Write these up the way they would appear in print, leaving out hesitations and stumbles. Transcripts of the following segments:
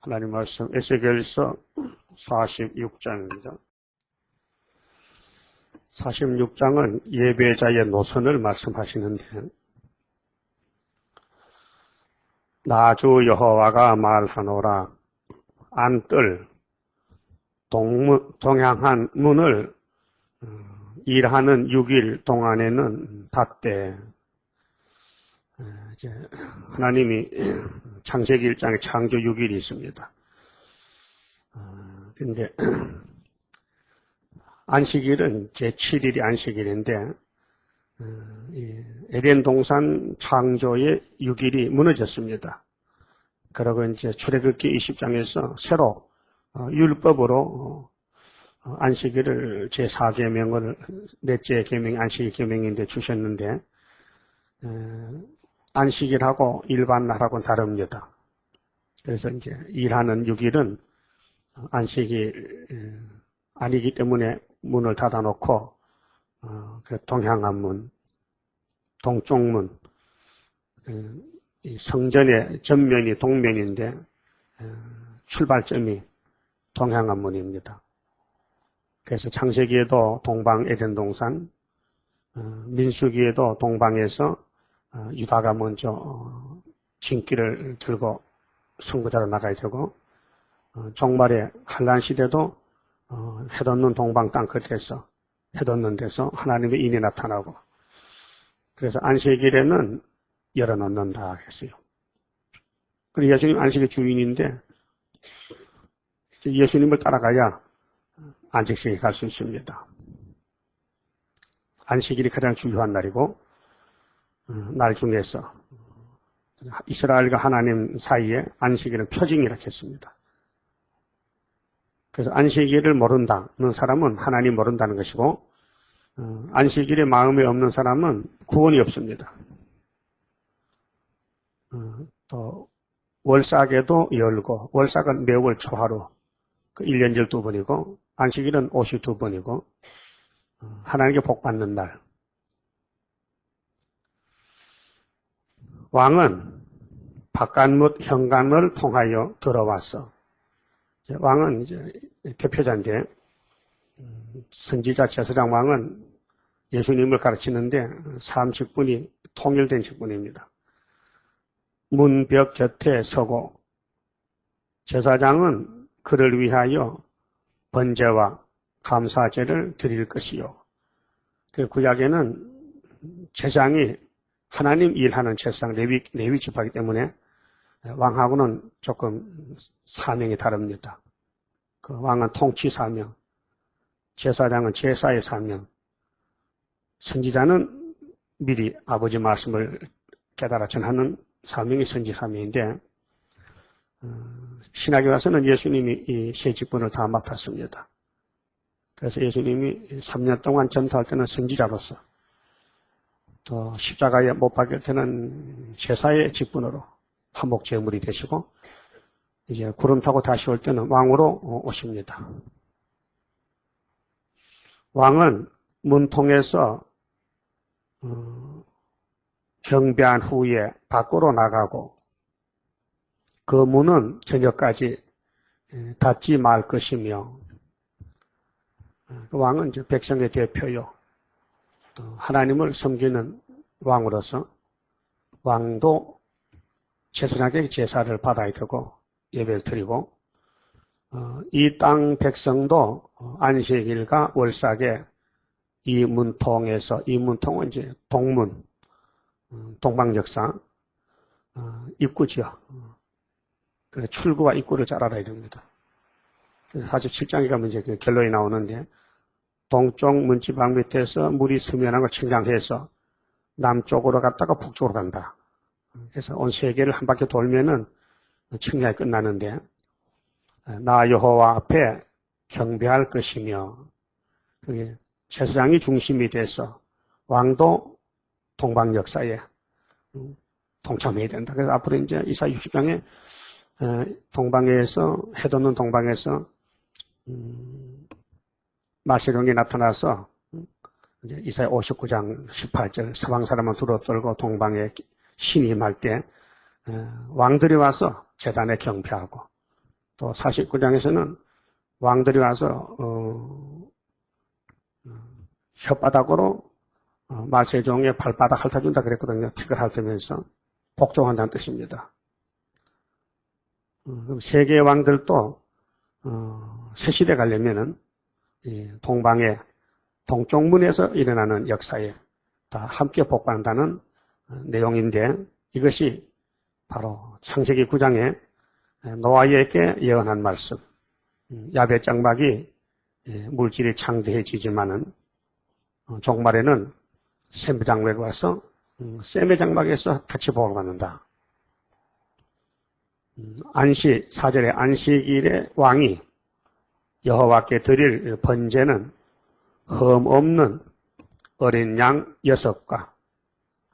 하나님 말씀 에스겔서 46장입니다. 46장은 예배자의 노선을 말씀하시는데, 나 주 여호와가 말하노라. 안뜰 동향한 문을 일하는 6일 동안에는 닫되, 하나님이 창세기 1장에 창조 6일이 있습니다. 근데 안식일은 제7일이 안식일인데, 에덴 동산 창조의 6일이 무너졌습니다. 그리고 이제 출애굽기 20장에서 새로 율법으로 안식일을 제4계명을 넷째 계명이 안식일 계명인데 주셨는데, 안식일하고 일반 날하고는 다릅니다. 그래서 이제 일하는 6일은 안식일 아니기 때문에 문을 닫아놓고, 그 동향한 문, 동쪽문, 성전의 전면이 동면인데 출발점이 동향한 문입니다. 그래서 창세기에도 동방 에덴 동산, 민수기에도 동방에서 유다가 먼저 진기를 들고 선구자로 나가야 되고, 종말의 한란 시대도 해돋는 동방 땅끝에서 해돋는 데서 하나님의 인이 나타나고, 그래서 안식일에는 열어놓는다 했어요. 그리고 예수님 안식의 주인인데 예수님을 따라가야 안식일에 갈 수 있습니다. 안식일이 가장 중요한 날이고, 날 중에서 이스라엘과 하나님 사이에 안식일은 표징이라 했습니다. 그래서 안식일을 모른다는 사람은 하나님 모른다는 것이고, 안식일에 마음이 없는 사람은 구원이 없습니다. 또 월삭에도 열고, 월삭은 매월 초하루, 그 1년절 2번이고, 안식일은 옷이 2번이고, 하나님께 복받는 날. 왕은 바깥문 현관을 통하여 들어와서, 왕은 이제 대표자인데, 선지자 제사장 왕은 예수님을 가르치는데 직분이 통일된 직분입니다. 문벽 곁에 서고, 제사장은 그를 위하여 번제와 감사제를 드릴 것이요. 그 구약에는 제사장이 하나님 일하는 제사장 레위 지파이기 때문에 왕하고는 조금 사명이 다릅니다. 그 왕은 통치 사명, 제사장은 제사의 사명, 선지자는 미리 아버지 말씀을 깨달아 전하는 사명이 선지 사명인데, 신학에 와서는 예수님이 이 세 직분을 다 맡았습니다. 그래서 예수님이 3년 동안 전도할 때는 선지자로서, 또 십자가에 못 박힐 때는 제사의 직분으로 한목 제물이 되시고, 이제 구름 타고 다시 올 때는 왕으로 오십니다. 왕은 문통에서 경배한 후에 밖으로 나가고, 그 문은 저녁까지 닫지 말 것이며, 왕은 이제 백성의 대표요, 또 하나님을 섬기는 왕으로서 왕도 제사장에게 제사를 받아야 되고 예배를 드리고, 이 땅 백성도 안식일과 월삭에 이 문통에서, 이 문통은 이제 동문, 동방역사, 입구지요. 그래서 출구와 입구를 잘 알아야 됩니다. 그래서 47장에 가면 이제 그 결론이 나오는데, 동쪽 문지방 밑에서 물이 스면하고 청량해서 남쪽으로 갔다가 북쪽으로 간다. 그래서 온 세계를 한 바퀴 돌면은 청량이 끝나는데, 나 여호와 앞에 경배할 것이며, 그게 제사장이 중심이 돼서 왕도 동방 역사에 동참해야 된다. 그래서 앞으로 이제 이사 60장에 동방에서, 해돋는 동방에서 마시령이 나타나서, 이제 이사야 59장 18절 서방 사람은 두루 떨고 동방에 신임할 때 왕들이 와서 제단에 경배하고, 또 49장에서는 왕들이 와서 혓바닥으로 말세종의 발바닥 핥아준다 그랬거든요. 틱을 핥으면서 복종한다는 뜻입니다. 세계의 왕들도 새 시대 가려면은 동방의 동쪽문에서 일어나는 역사에 다 함께 복받는다는 내용인데 이것이 바로 창세기 9장에 노아에게 예언한 말씀. 야벳 장막이 물질이 창대해지지만은 종말에는 셈의 장막에 와서 셈의 장막에서 같이 복을 받는다. 안식 4절에 안식일의 왕이 여호와께 드릴 번제는 흠 없는 어린 양 6과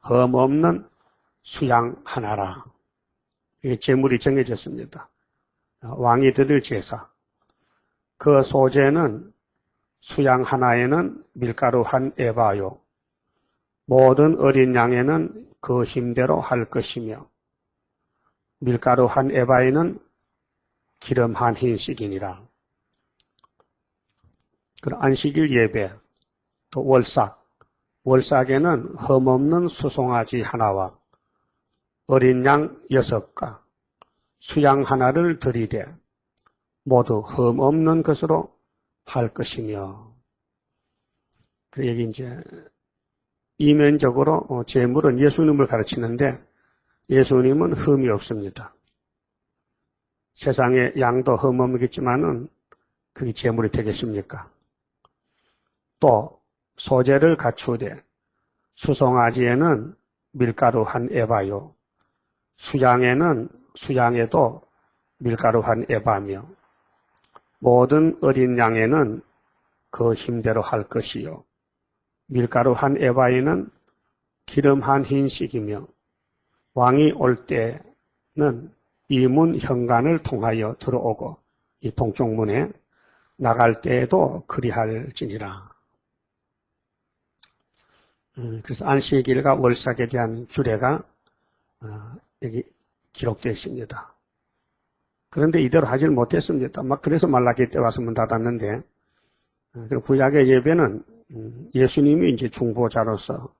흠 없는 수양 하나라. 이게 제물이 정해졌습니다. 왕이 드릴 제사. 그 소재는 수양 하나에는 밀가루 한 에바요. 모든 어린 양에는 그 힘대로 할 것이며 밀가루 한 에바에는 기름 한 흰씩이니라. 그럼 안식일 예배, 또 월삭. 월삭에는 흠없는 수송아지 하나와 어린 양 6과 수양 하나를 드리되 모두 흠없는 것으로 할 것이며. 그 얘기 이제 이면적으로 제물은 예수님을 가르치는데 예수님은 흠이 없습니다. 세상에 양도 흠 없겠지만은 그게 제물이 되겠습니까? 또 소재를 갖추되 수송아지에는 밀가루 한 에바요. 수양에도 밀가루 한 에바며 모든 어린 양에는 그 힘대로 할 것이요. 밀가루 한 에바에는 기름 한 흰씩이며 왕이 올 때는 이 문 현관을 통하여 들어오고 이 동쪽문에 나갈 때에도 그리할지니라. 그래서 안식일과 월삭에 대한 규례가 여기 기록되어 있습니다. 그런데 이대로 하지를 못했습니다. 그래서 말라기 때 와서 문 닫았는데, 구약의 예배는 예수님이 이제 중보자로서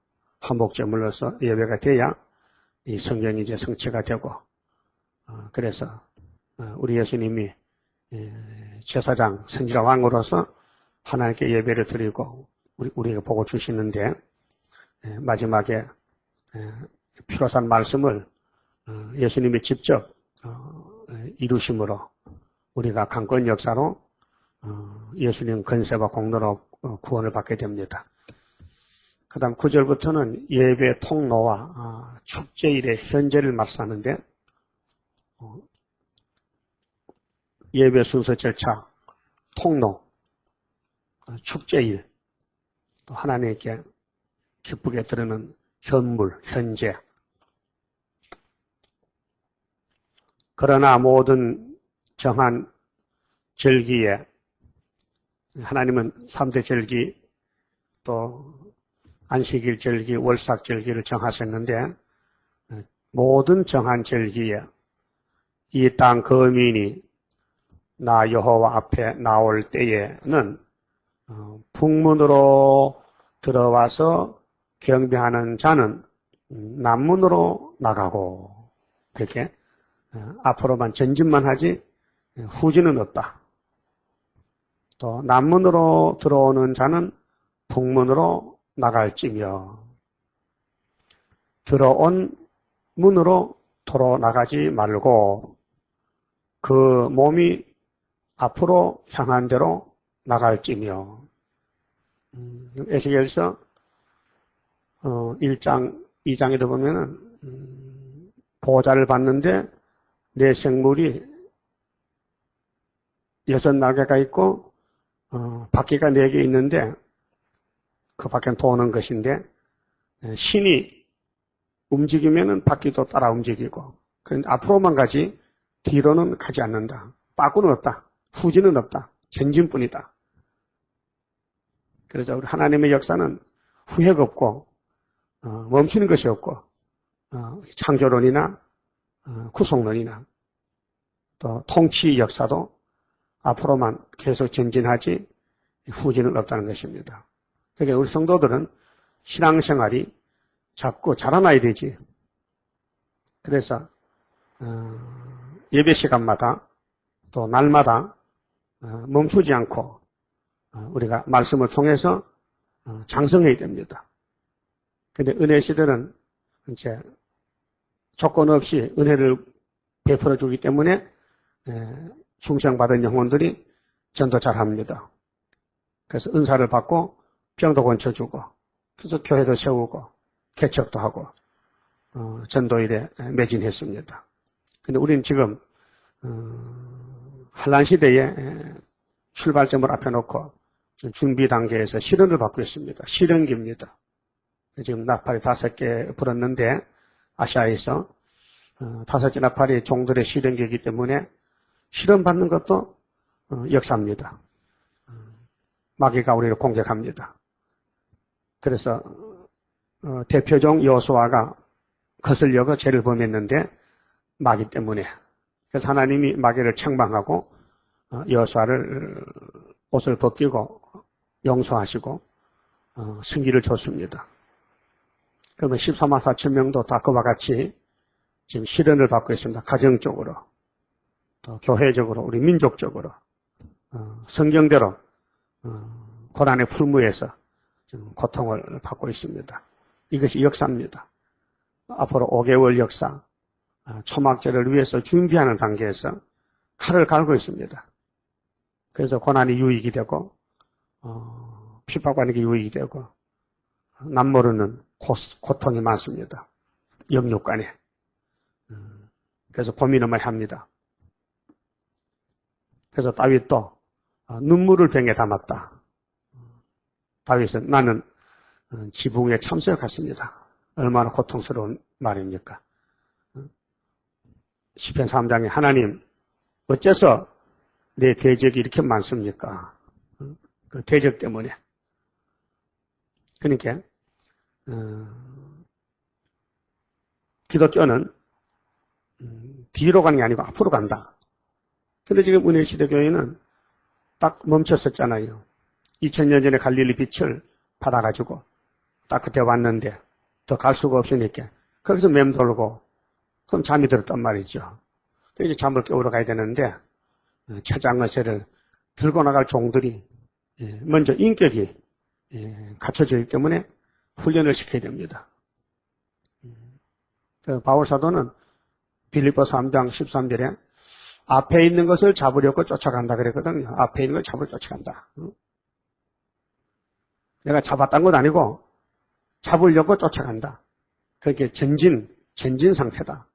한복제물로서 예배가 돼야 이 성경이 이제 성취가 되고, 그래서 우리 예수님이 제사장, 선지자 왕으로서 하나님께 예배를 드리고 우리가 보고 주시는데, 마지막에 피로산 말씀을 예수님이 직접 이루심으로 우리가 강권 역사로 예수님 건세와 공로로 구원을 받게 됩니다. 그 다음 9절부터는 예배 통로와 축제일의 현재를 말씀하는데 예배 순서 절차, 통로, 축제일, 또 하나님께 기쁘게 드리는 현물, 현재. 그러나 모든 정한 절기에 하나님은 3대 절기 또 안식일 절기, 월삭 절기를 정하셨는데 모든 정한 절기에 이 땅 거민이 나 여호와 앞에 나올 때에는 북문으로 들어와서 경배하는 자는 남문으로 나가고 그렇게 앞으로만 전진만 하지 후진은 없다. 또 남문으로 들어오는 자는 북문으로 나갈지며 들어온 문으로 도로 나가지 말고 그 몸이 앞으로 향한 대로 나갈지며. 에스겔서 1장, 2장에도 보면은 보호자를 봤는데 내 생물이 6날개가 있고 바퀴가 4개 있는데 그 바퀴는 도는 것인데 신이 움직이면은 바퀴도 따라 움직이고 그런데 앞으로만 가지 뒤로는 가지 않는다. 빠꾸는 없다. 후진은 없다. 전진뿐이다. 그래서 우리 하나님의 역사는 후회가 없고 멈추는 것이 없고 창조론이나 구속론이나 또 통치 역사도 앞으로만 계속 전진하지 후진은 없다는 것입니다. 그러니까 우리 성도들은 신앙생활이 자꾸 자라나야 되지. 그래서 예배 시간마다 또 날마다 멈추지 않고 우리가 말씀을 통해서 장성해야 됩니다. 그런데 은혜 시대는 이제 조건 없이 은혜를 베풀어 주기 때문에 충성받은 영혼들이 전도 잘합니다. 그래서 은사를 받고 병도 고쳐주고 그래서 교회도 세우고 개척도 하고 전도일에 매진했습니다. 그런데 우리는 지금 한란 시대에 출발점을 앞에 놓고 준비 단계에서 실현을 받고 있습니다. 실현기입니다. 지금 나팔이 5개 불었는데 아시아에서 5개 나팔이 종들의 실현기이기 때문에 실현받는 것도 역사입니다. 마귀가 우리를 공격합니다. 그래서 대표종 여호수아가 거슬려가 죄를 범했는데 마귀 때문에 그래서 하나님이 마귀를 책망하고 여호수아를 옷을 벗기고 용서하시고 승기를 줬습니다. 그러면 14만 4천 명도 다 그와 같이 지금 실현을 받고 있습니다. 가정적으로 또 교회적으로 우리 민족적으로 성경대로 고난의 풀무에서 지금 고통을 받고 있습니다. 이것이 역사입니다. 앞으로 5개월 역사 초막절을 위해서 준비하는 단계에서 칼을 갈고 있습니다. 그래서 고난이 유익이 되고 핍박받는 게 유익이 되고 남모르는 고통이 많습니다. 영육간에. 그래서 고민을 많이 합니다. 그래서 다윗도 눈물을 병에 담았다. 다윗은 나는 지붕에 참새와 같습니다. 얼마나 고통스러운 말입니까? 시편 3장에 하나님 어째서 내 대적이 이렇게 많습니까? 그 대적 때문에. 그러니까 기독교는 뒤로 가는 게 아니고 앞으로 간다. 근데 지금 은혜시대교회는 딱 멈췄었잖아요. 2000년 전에 갈릴리 빛을 받아가지고 딱 그때 왔는데 더 갈 수가 없으니까 거기서 맴돌고 그럼 잠이 들었단 말이죠. 이제 잠을 깨우러 가야 되는데 차장의세를 들고 나갈 종들이 먼저 인격이 갖춰져 있기 때문에 훈련을 시켜야 됩니다. 바울사도는 빌립보서 3장 13절에 앞에 있는 것을 잡으려고 쫓아간다 그랬거든요. 앞에 있는 걸 잡으려 쫓아간다. 내가 잡았다는 건 아니고 잡으려고 쫓아간다. 그게 전진 상태다.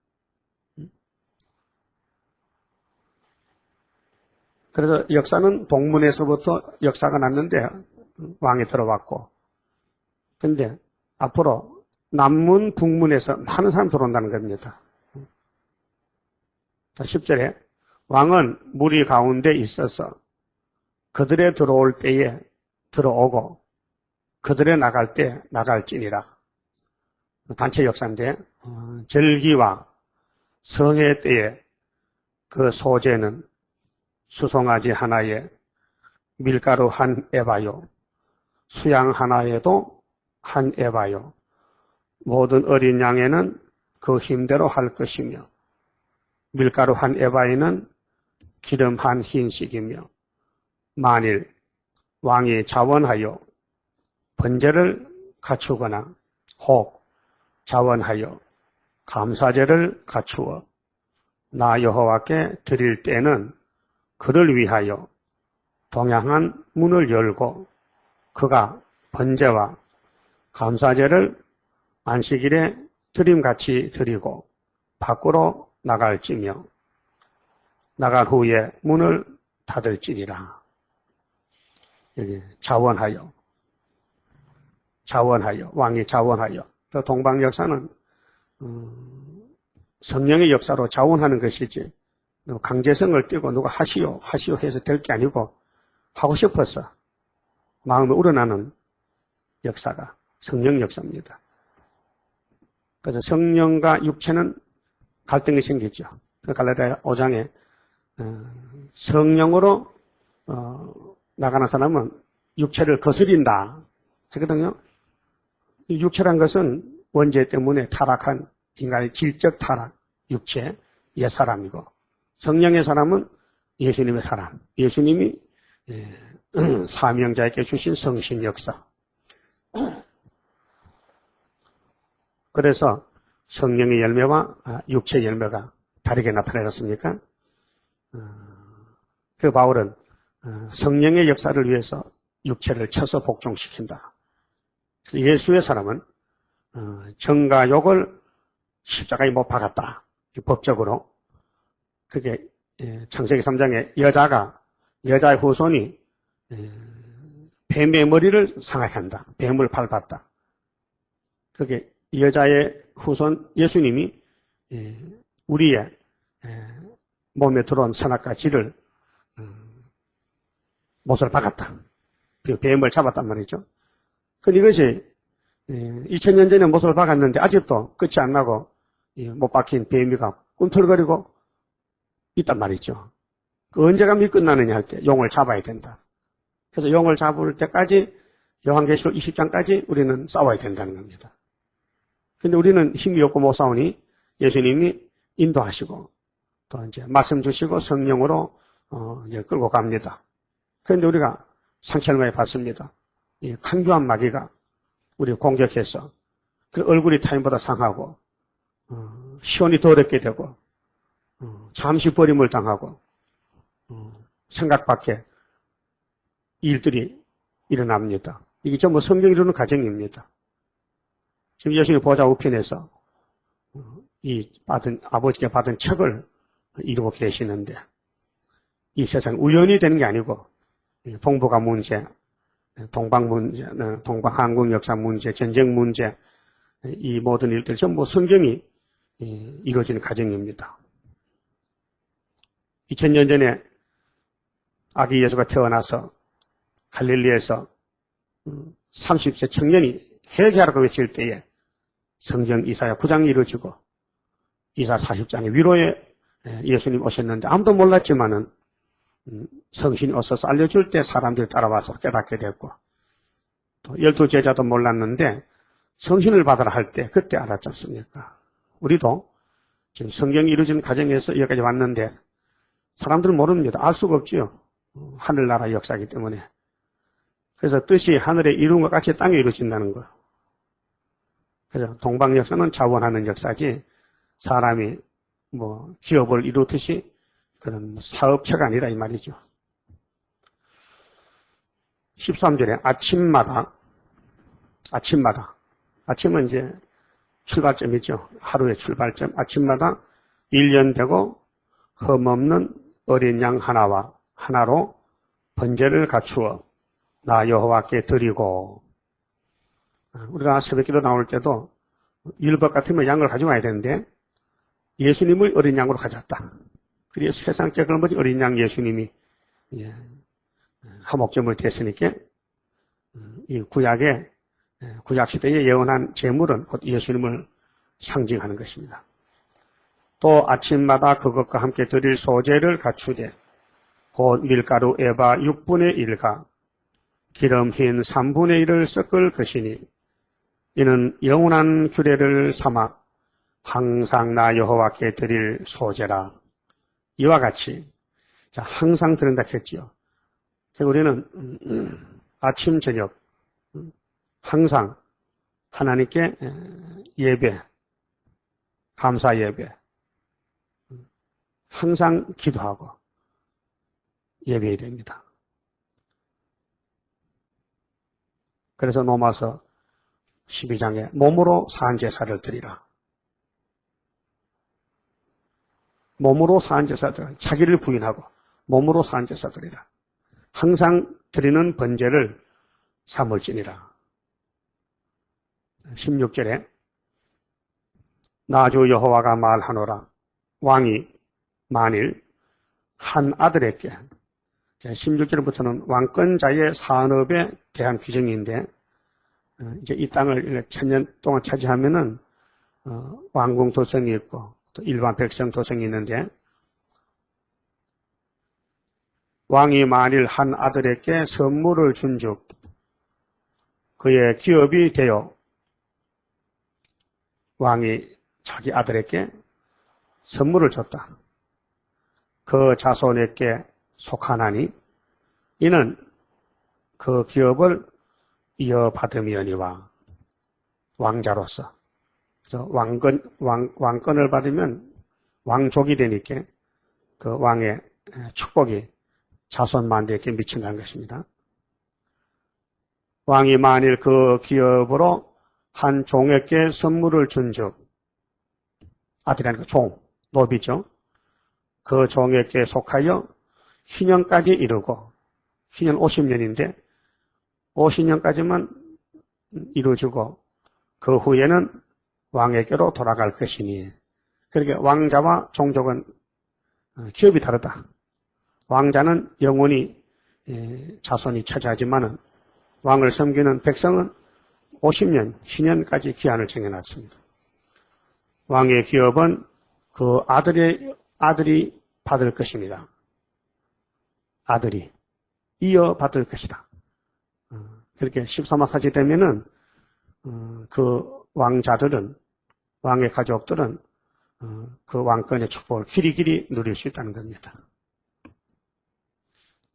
그래서 역사는 동문에서부터 역사가 났는데 왕이 들어왔고 근데 앞으로 남문, 북문에서 많은 사람이 들어온다는 겁니다. 10절에 왕은 무리 가운데 있어서 그들의 들어올 때에 들어오고 그들의 나갈 때 나갈지니라. 단체 역사인데 절기와 성회 때에 그 소재는 수송아지 하나에 밀가루 한 에바요 수양 하나에도 한 에바요 모든 어린 양에는 그 힘대로 할 것이며 밀가루 한 에바에는 기름 한 흰씩이며 만일 왕이 자원하여 번제를 갖추거나 혹 자원하여 감사제를 갖추어 나 여호와께 드릴 때는 그를 위하여 동양한 문을 열고 그가 번제와 감사제를 안식일에 드림같이 드리고 밖으로 나갈지며 나갈 후에 문을 닫을지니라. 여기 자원하여 왕이 자원하여 또 동방 역사는 성령의 역사로 자원하는 것이지 강제성을 띠고 누가 하시오 해서 될 게 아니고 하고 싶어서 마음에 우러나는 역사가 성령 역사입니다. 그래서 성령과 육체는 갈등이 생기죠. 갈라디아 5장에 성령으로 나가는 사람은 육체를 거스린다 하거든요. 육체란 것은 원죄 때문에 타락한 인간의 질적 타락, 육체, 옛사람이고, 성령의 사람은 예수님의 사람, 예수님이 사명자에게 주신 성신 역사. 그래서 성령의 열매와 육체의 열매가 다르게 나타나졌습니까? 그 바울은 성령의 역사를 위해서 육체를 쳐서 복종시킨다. 그래서 예수의 사람은 정과 욕을 십자가에 못 박았다. 법적으로. 그게 창세기 3장에 여자의 후손이 뱀의 머리를 상하게 한다. 뱀을 밟았다. 그게 여자의 후손 예수님이 우리의 몸에 들어온 선악과 질을 못을 박았다. 그 뱀을 잡았단 말이죠. 근데 이것이 2000년 전에 못을 박았는데 아직도 끝이 안 나고 못 박힌 뱀이가 꿈틀거리고 있단 말이죠. 그 언제가 끝나느냐 할 때 용을 잡아야 된다. 그래서 용을 잡을 때까지 요한계시록 20장까지 우리는 싸워야 된다는 겁니다. 근데 우리는 힘이 없고 못 싸우니 예수님이 인도하시고 또 이제 말씀 주시고 성령으로 이제 끌고 갑니다. 그런데 우리가 상처를 많이 받습니다. 이 강교한 마귀가 우리 공격해서 그 얼굴이 타인보다 상하고 시온이 더럽게 되고 잠시 버림을 당하고 생각 밖에 일들이 일어납니다. 이게 전부 성경이 이루는 과정입니다. 지금 예수님 보좌 우편에서 아버지께 받은 책을 이루고 계시는데 이 세상 우연히 되는 게 아니고 동북아 문제, 동방 문제, 동방 한국 역사 문제, 전쟁 문제 이 모든 일들 전부 성경이 이루어지는 과정입니다. 2000년 전에 아기 예수가 태어나서 갈릴리에서 30세 청년이 회개하라고 외칠 때에 성경 이사야 9장이 이루어지고 이사 40장의 위로에 예수님 오셨는데 아무도 몰랐지만은 성신이 오셔서 알려줄 때 사람들이 따라와서 깨닫게 됐고 또 12제자도 몰랐는데 성신을 받으라 할 때 그때 알았지 않습니까? 우리도 지금 성경이 이루어지는 과정에서 여기까지 왔는데 사람들은 모릅니다. 알 수가 없지요. 하늘나라 역사이기 때문에. 그래서 뜻이 하늘에 이룬 것 같이 땅에 이루어진다는 거. 그래서 동방 역사는 자원하는 역사지 사람이 기업을 이루듯이 그런 사업체가 아니라 이 말이죠. 13절에 아침은 이제 출발점이죠. 하루의 출발점. 아침마다 1년 되고 흠없는 어린 양 하나로 번제를 갖추어 나 여호와께 드리고 우리가 새벽기도 나올 때도 율법 같으면 양을 가져와야 되는데 예수님을 어린 양으로 가져왔다. 그래서 세상적 걸머지 어린 양 예수님이 화목제물 됐으니까 이 구약 시대에 예언한 제물은 곧 예수님을 상징하는 것입니다. 또 아침마다 그것과 함께 드릴 소제를 갖추되 곧 밀가루 에바 6분의 1과 기름 흰 3분의 1을 섞을 것이니 이는 영원한 규례를 삼아 항상 나 여호와께 드릴 소제라. 이와 같이 항상 드린다 했지요. 우리는 아침 저녁 항상 하나님께 예배, 감사 예배, 항상 기도하고 예배해야 됩니다. 그래서 로마서 12장에 몸으로 산제사를 드리라. 몸으로 산제사 드리라. 자기를 부인하고 몸으로 산제사 드리라. 항상 드리는 번제를 삼을지니라. 16절에 나 주 여호와가 말하노라. 왕이 만일 한 아들에게 16절부터는 왕권자의 산업에 대한 규정인데 이제 이 땅을 1000년 동안 차지하면은 왕궁 도성이 있고 또 일반 백성 도성이 있는데 왕이 만일 한 아들에게 선물을 준즉 그의 기업이 되어 왕이 자기 아들에게 선물을 줬다. 그 자손에게 속하나니 이는 그 기업을 이어받음이니와 왕자로서. 그래서 왕권을 받으면 왕족이 되니까 그 왕의 축복이 자손 만대에게 미친다는 것입니다. 왕이 만일 그 기업으로 한 종에게 선물을 준즉 아들이라는 종, 노비죠. 그 종에게 속하여 희년까지 이르고 희년 50년인데 50년까지만 이루어지고 그 후에는 왕에게로 돌아갈 것이니 그러니까 왕자와 종족은 기업이 다르다. 왕자는 영원히 자손이 차지하지만은 왕을 섬기는 백성은 50년, 희년까지 기한을 정해놨습니다. 왕의 기업은 그 아들이 받을 것입니다. 아들이 이어받을 것이다. 그렇게 13화까지 되면은 그 왕자들은 왕의 가족들은 그 왕권의 축복을 길이길이 누릴 수 있다는 겁니다.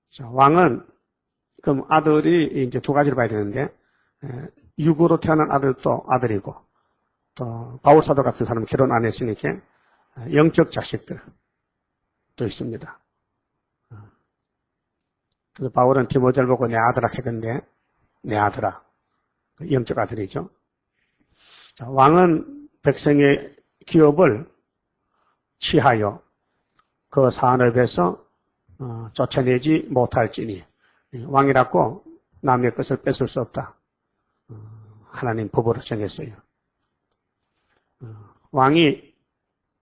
자, 왕은 그럼 아들이 이제 두 가지를 봐야 되는데 육으로 태어난 아들도 아들이고 또 바울 사도 같은 사람은 결혼 안 했으니까 영적 자식들도 있습니다. 그래서 바울은 디모데를 보고 내 아들아 했건데 내 아들아 영적 아들이죠. 자, 왕은 백성의 기업을 취하여 그 산업에서 쫓아내지 못할지니 왕이라고 남의 것을 뺏을 수 없다. 하나님 법으로 정했어요. 왕이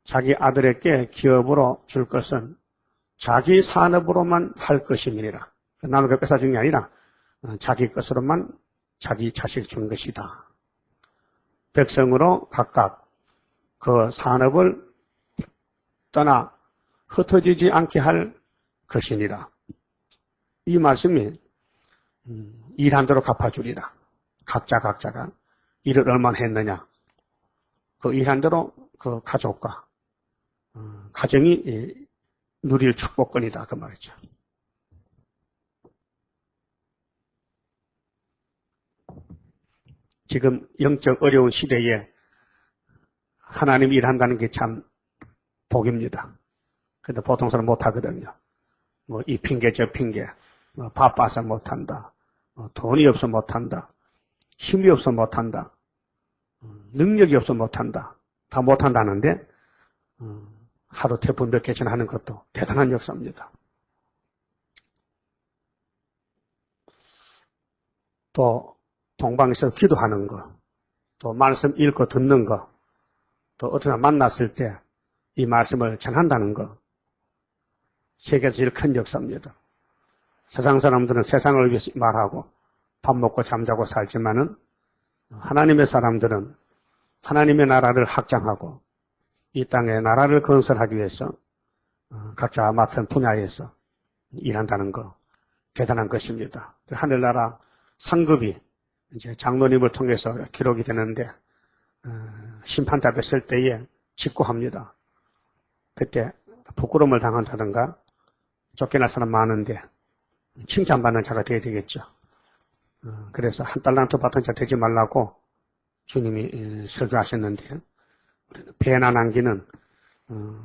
자기 아들에게 기업으로 줄 것은 자기 산업으로만 할 것임이니라. 남의 것 뺏어준 게 아니라 자기 것으로만 자기 자식 준 것이다. 백성으로 각각 그 산업을 떠나 흩어지지 않게 할 것이니라. 이 말씀이 일한 대로 갚아주리라. 각자가 일을 얼마나 했느냐. 그 일한 대로 그 가족과 가정이 누릴 축복권이다. 그 말이죠. 지금 영적 어려운 시대에 하나님 일한다는 게 참 복입니다. 근데 보통 사람 못하거든요. 뭐 이 핑계 저 핑계, 뭐 바빠서 못한다, 돈이 없어 못한다, 힘이 없어 못한다, 능력이 없어 못한다, 다 못한다는데 하루 태풍 몇 개 전하는 것도 대단한 역사입니다. 또 동방에서 기도하는 거, 또 말씀 읽고 듣는 거, 또 어떤 사람 만났을 때 이 말씀을 전한다는 거, 세계에서 제일 큰 역사입니다. 세상 사람들은 세상을 위해서 말하고 밥 먹고 잠자고 살지만은 하나님의 사람들은 하나님의 나라를 확장하고 이 땅에 나라를 건설하기 위해서 각자 맡은 분야에서 일한다는 거 대단한 것입니다. 하늘나라 상급이 이제 장로님을 통해서 기록이 되는데 심판답에 쓸 때에 직고합니다. 그때 부끄러움을 당한다든가 쫓겨날 사람 많은데 칭찬받는 자가 되어야 되겠죠. 그래서 한 달란트 받은 자 되지 말라고 주님이 설교하셨는데 배나 남기는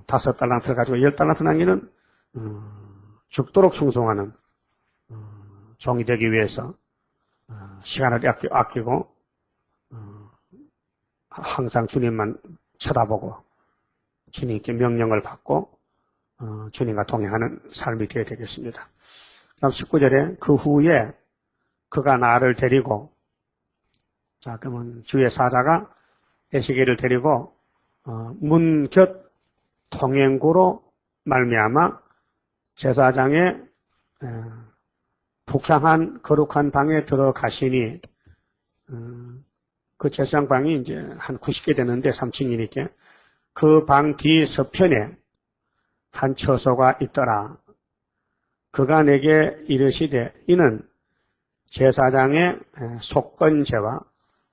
5달란트를 가지고 10달란트 남기는 죽도록 충성하는 종이 되기 위해서 시간을 아끼고 항상 주님만 쳐다보고 주님께 명령을 받고 주님과 동행하는 삶이 되어야 되겠습니다. 다음 19절에 그 후에 그가 나를 데리고 자 그러면 주의 사자가 에스겔을 데리고 문 곁 통행구로 말미암아 제사장의 북향한 거룩한 방에 들어가시니 그 제사장 방이 이제 한 90개 되는데 3층이니까 그 방 뒤 서편에 한 처소가 있더라. 그가 내게 이르시되 이는 제사장의 속건제와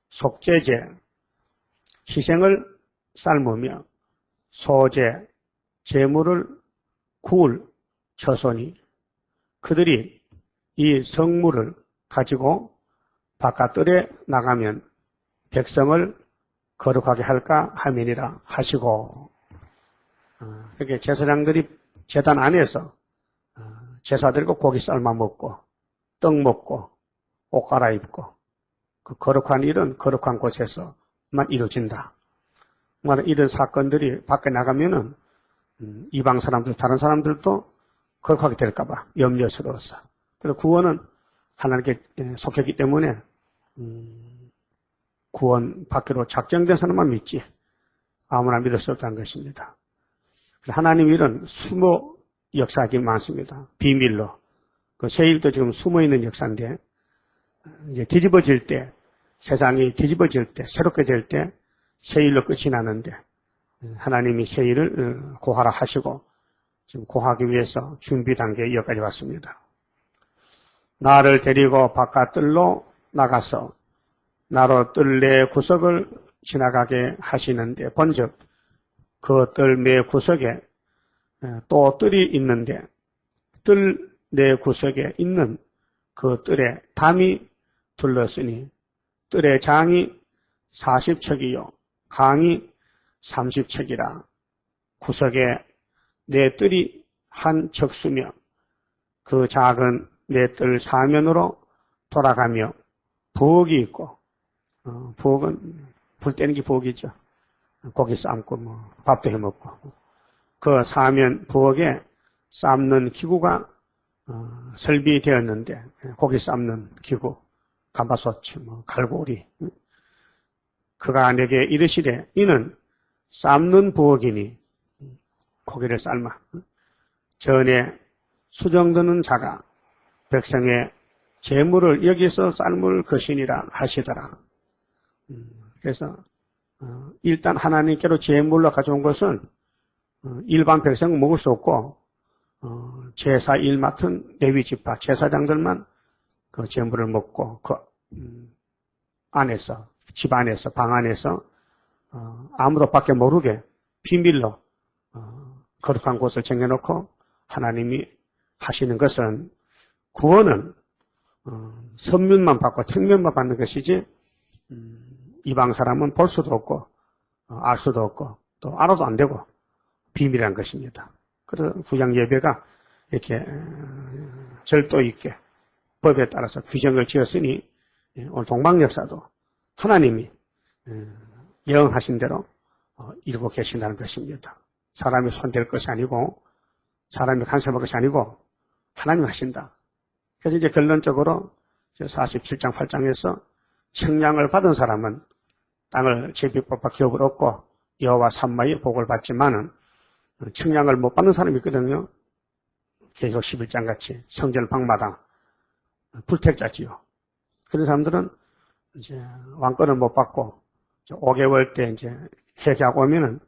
속죄제, 희생을 삶으며 소제, 제물을 구울 처소니 그들이 이 성물을 가지고 바깥들에 나가면 백성을 거룩하게 할까 함이니라 하시고, 그렇게 제사장들이 제단 안에서 제사 드리고 고기 삶아 먹고 떡 먹고 옷 갈아입고 그 거룩한 일은 거룩한 곳에서만 이루어진다. 이런 사건들이 밖에 나가면은 이방 사람들, 다른 사람들도 거룩하게 될까봐 염려스러워서. 그래서 구원은 하나님께 속했기 때문에 구원 받기로 작정된 사람만 믿지 아무나 믿을 수 없다는 것입니다. 하나님 일은 숨어 역사하기 많습니다. 비밀로. 그 세일도 지금 숨어 있는 역사인데 이제 뒤집어질 때, 세상이 뒤집어질 때, 새롭게 될 때 세일로 끝이 나는데 하나님이 세일을 고하라 하시고 지금 고하기 위해서 준비 단계에 여기까지 왔습니다. 나를 데리고 바깥들로 나가서 나로 뜰 내 구석을 지나가게 하시는데 본즉 그 뜰 내 구석에 또 뜰이 있는데 뜰 내 구석에 있는 그 뜰에 담이 둘렀으니 뜰의 장이 40척이요 강이 30척이라 구석에 내 뜰이 한 척수며 그 작은 내 뜰 사면으로 돌아가며 부엌이 있고 부엌은 불 때는 게 부엌이죠. 고기 삶고 밥도 해 먹고 그 사면 부엌에 삶는 기구가 설비되었는데 고기 삶는 기구, 가마솥, 갈고리. 그가 내게 이르시되 이는 삶는 부엌이니 고기를 삶아 전에 수정드는 자가 백성의 재물을 여기서 삶을 것이니라 하시더라. 그래서 일단 하나님께로 재물로 가져온 것은 일반 백성은 먹을 수 없고 제사 일 맡은 레위 지파 제사장들만 그 재물을 먹고 그 안에서 집 안에서 방 안에서 아무도 밖에 모르게 비밀로 거룩한 곳을 정해놓고 하나님이 하시는 것은 구원은 선면만 받고 택면만 받는 것이지 이방 사람은 볼 수도 없고 알 수도 없고 또 알아도 안 되고 비밀이란 것입니다. 그래서 구약 예배가 이렇게 절도 있게 법에 따라서 규정을 지었으니 오늘 동방 역사도 하나님이 예언하신 대로 이루고 계신다는 것입니다. 사람이 손댈 것이 아니고 사람이 간섭할 것이 아니고 하나님이 하신다. 그래서 이제 결론적으로 47장 8장에서 청량을 받은 사람은 땅을 제비법과 기업을 얻고 여호와 삼마의 복을 받지만은 청량을 못 받는 사람이 있거든요. 계속 11장 같이 성전 방마다 불택자지요. 그런 사람들은 이제 왕권을 못 받고 5개월 때 이제 회개하고 오면은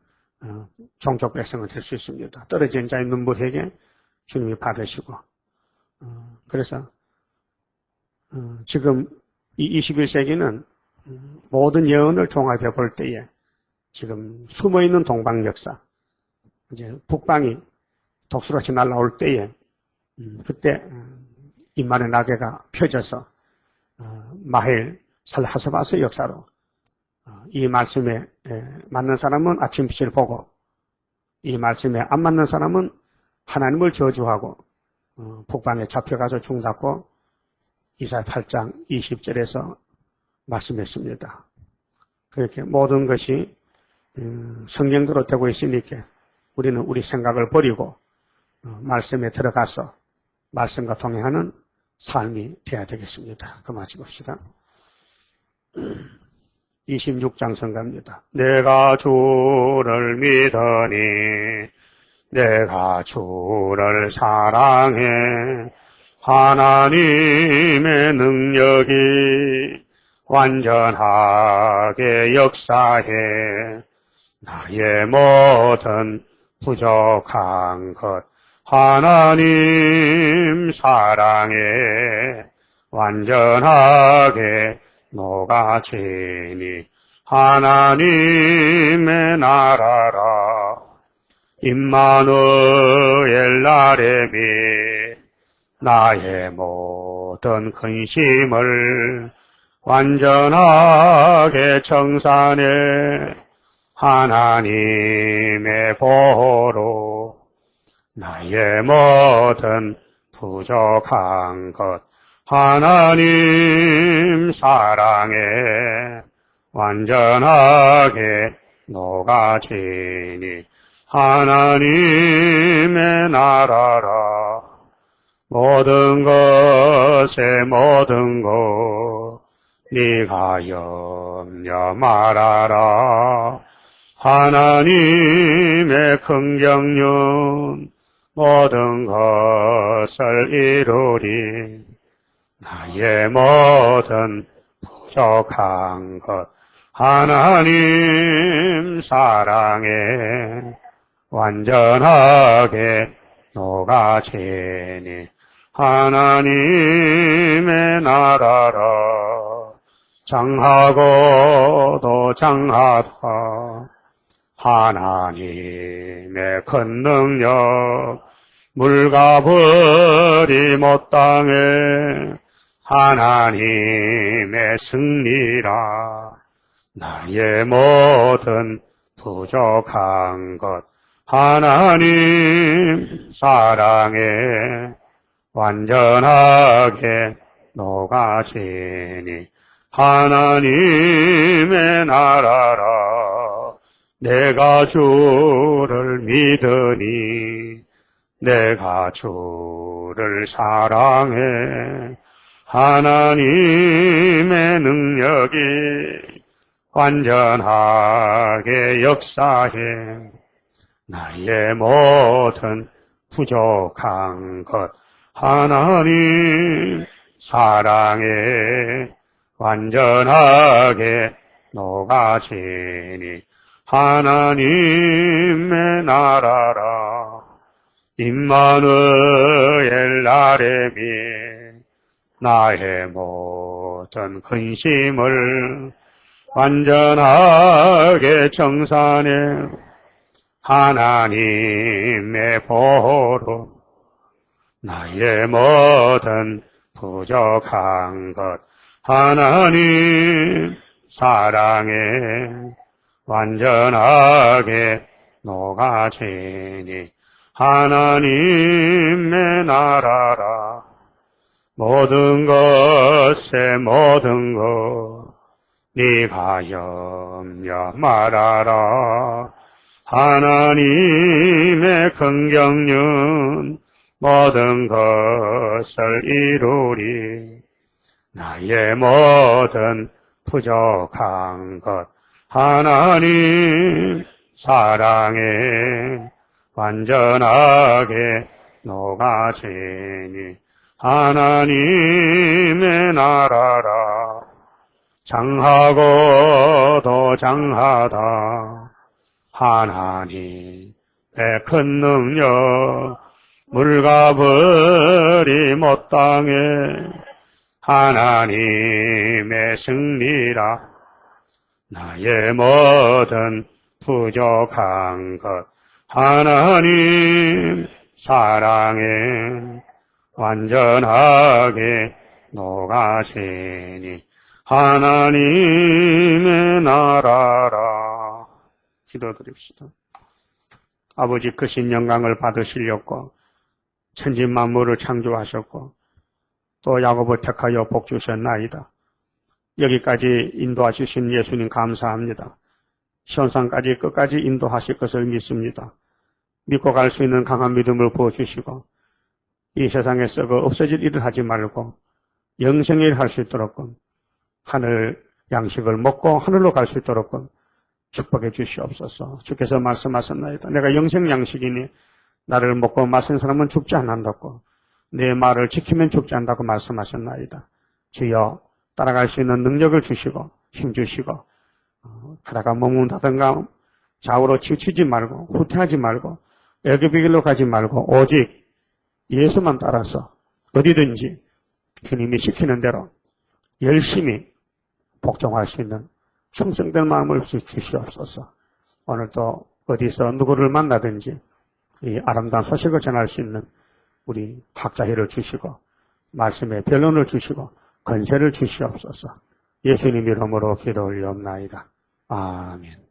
종족 백성은 될 수 있습니다. 떨어진 자의 눈물 회개 주님이 받으시고 그래서 지금 이 21세기는 모든 예언을 종합해 볼 때에 지금 숨어있는 동방 역사 이제 북방이 독수리같이 날아올 때에 그때 인만의 날개가 펴져서 마헬 살하스바스 역사로 이 말씀에 맞는 사람은 아침빛을 보고 이 말씀에 안 맞는 사람은 하나님을 저주하고 북방에 잡혀가서 죽는다고 이사야 8장 20절에서 말씀했습니다. 그렇게 모든 것이 성경대로 되고 있으니까 우리는 우리 생각을 버리고 말씀에 들어가서 말씀과 동행하는 삶이 되어야 되겠습니다. 그만치 봅시다. 26장 성가입니다. 내가 주를 믿으니 내가 주를 사랑해 하나님의 능력이 완전하게 역사해 나의 모든 부족한 것 하나님 사랑에 완전하게 녹아지니 하나님의 나라라. 임마누엘 나레비 나의 모든 근심을 완전하게 청산해 하나님의 보호로 나의 모든 부족한 것 하나님 사랑에 완전하게 녹아지니 하나님의 나라라. 모든 것에 모든 것 네가 염려 말아라. 하나님의 긍정륜 모든 것을 이루리. 나의 모든 부족한 것 하나님 사랑에 완전하게 녹아지니 하나님의 나라라. 장하고도 장하다 하나님의 큰 능력 물과 벌이 못 당해 하나님의 승리라. 나의 모든 부족한 것 하나님 사랑에 완전하게 녹아지니 하나님의 나라라. 내가 주를 믿으니 내가 주를 사랑해 하나님의 능력이 완전하게 역사해 나의 모든 부족한 것 하나님 사랑에 완전하게 녹아지니 하나님의 나라라. 임마누엘 나레비 나의 모든 근심을 완전하게 청산해 하나님의 보호로 나의 모든 부족한 것 하나님 사랑에 완전하게 녹아지니 하나님의 나라라. 모든 것에 모든 것 네가 염려 말아라. 하나님의 긍정륜 모든 것을 이루리. 나의 모든 부족한 것 하나님 사랑에 완전하게 녹아지니 하나님의 나라라. 장하고도 장하다 하나님의 큰 능력 물과 벌이 못 당해 하나님의 승리라. 나의 모든 부족한 것 하나님 사랑에 완전하게 녹아지니 하나님의 나라라. 기도드립시다. 아버지 크신 영광을 받으시려고 천지 만물을 창조하셨고 또 야곱을 택하여 복주셨나이다. 여기까지 인도하시신 예수님 감사합니다. 현상까지 끝까지 인도하실 것을 믿습니다. 믿고 갈 수 있는 강한 믿음을 부어주시고 이 세상에서 없어질 일을 하지 말고 영생의 일을 할 수 있도록 하늘 양식을 먹고 하늘로 갈 수 있도록 축복해 주시옵소서. 주께서 말씀하셨나이다. 내가 영생 양식이니 나를 먹고 마신 사람은 죽지 않는다고 내 말을 지키면 죽지 않는다고 말씀하셨나이다. 주여 따라갈 수 있는 능력을 주시고 힘 주시고 하다가 머문다든가 좌우로 치우치지 말고 후퇴하지 말고 애굽의 길로 가지 말고 오직 예수만 따라서 어디든지 주님이 시키는 대로 열심히 복종할 수 있는 충성된 마음을 주시옵소서. 오늘도 어디서 누구를 만나든지 이 아름다운 소식을 전할 수 있는 우리 학자회를 주시고 말씀의 변론을 주시고 건세를 주시옵소서. 예수님 이름으로 기도 올리옵나이다. 아멘.